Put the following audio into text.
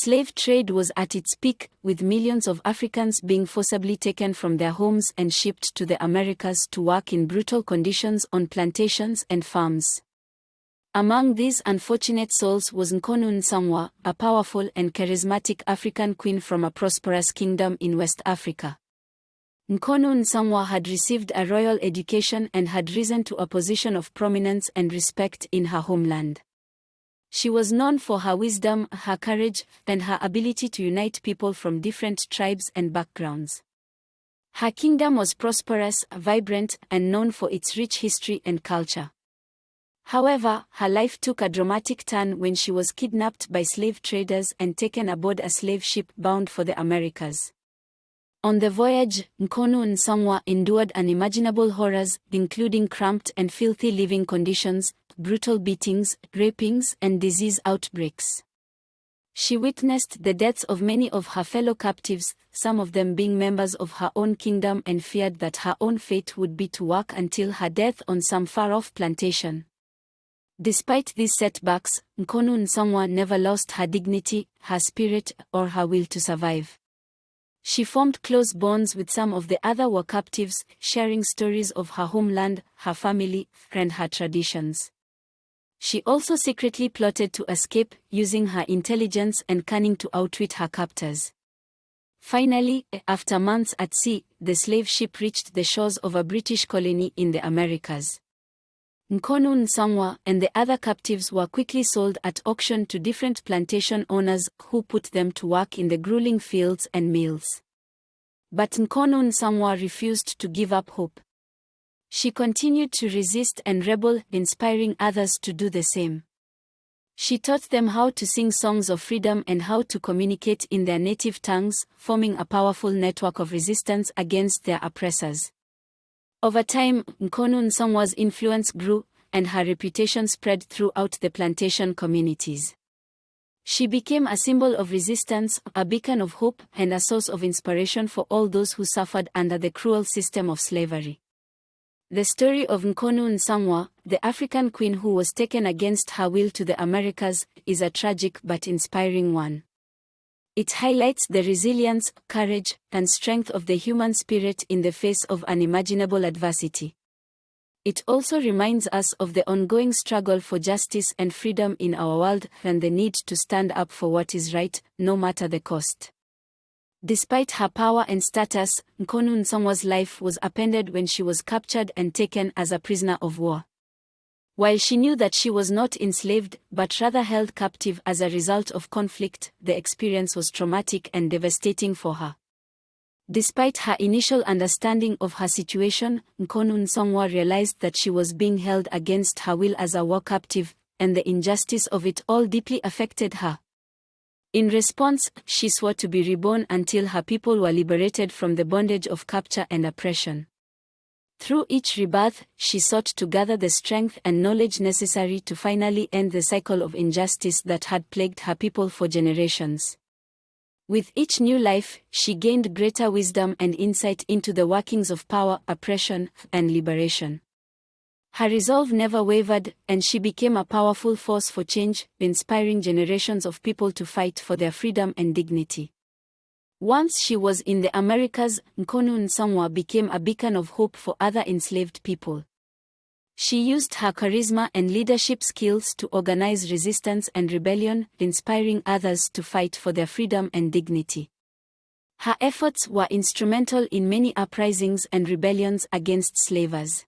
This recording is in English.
slave trade was at its peak, with millions of Africans being forcibly taken from their homes and shipped to the Americas to work in brutal conditions on plantations and farms. Among these unfortunate souls was Nkonu Nsongwa, a powerful and charismatic African queen from a prosperous kingdom in West Africa. Nkonu Nsongwa had received a royal education and had risen to a position of prominence and respect in her homeland. She was known for her wisdom, her courage, and her ability to unite people from different tribes and backgrounds. Her kingdom was prosperous, vibrant, and known for its rich history and culture. However, her life took a dramatic turn when she was kidnapped by slave traders and taken aboard a slave ship bound for the Americas. On the voyage, Nkonu Nsongwa endured unimaginable horrors, including cramped and filthy living conditions, brutal beatings, rapings, and disease outbreaks. She witnessed the deaths of many of her fellow captives, some of them being members of her own kingdom, and feared that her own fate would be to work until her death on some far-off plantation. Despite these setbacks, Nkonu Nsongwa never lost her dignity, her spirit, or her will to survive. She formed close bonds with some of the other war captives, sharing stories of her homeland, her family, and her traditions. She also secretly plotted to escape, using her intelligence and cunning to outwit her captors. Finally, after months at sea, the slave ship reached the shores of a British colony in the Americas. Nkonu Nsongwa and the other captives were quickly sold at auction to different plantation owners who put them to work in the grueling fields and mills. But Nkonu Nsongwa refused to give up hope. She continued to resist and rebel, inspiring others to do the same. She taught them how to sing songs of freedom and how to communicate in their native tongues, forming a powerful network of resistance against their oppressors. Over time, Nkonu Nsongwa's influence grew, and her reputation spread throughout the plantation communities. She became a symbol of resistance, a beacon of hope, and a source of inspiration for all those who suffered under the cruel system of slavery. The story of Nkonu Nsongwa, the African queen who was taken against her will to the Americas, is a tragic but inspiring one. It highlights the resilience, courage, and strength of the human spirit in the face of unimaginable adversity. It also reminds us of the ongoing struggle for justice and freedom in our world and the need to stand up for what is right, no matter the cost. Despite her power and status, Nkonu Nsongwa's life was upended when she was captured and taken as a prisoner of war. While she knew that she was not enslaved, but rather held captive as a result of conflict, the experience was traumatic and devastating for her. Despite her initial understanding of her situation, Nkonu Nsongwa realized that she was being held against her will as a war captive, and the injustice of it all deeply affected her. In response, she swore to be reborn until her people were liberated from the bondage of capture and oppression. Through each rebirth, she sought to gather the strength and knowledge necessary to finally end the cycle of injustice that had plagued her people for generations. With each new life, she gained greater wisdom and insight into the workings of power, oppression, and liberation. Her resolve never wavered, and she became a powerful force for change, inspiring generations of people to fight for their freedom and dignity. Once she was in the Americas, Nkonu Nsongwa became a beacon of hope for other enslaved people. She used her charisma and leadership skills to organize resistance and rebellion, inspiring others to fight for their freedom and dignity. Her efforts were instrumental in many uprisings and rebellions against slavers.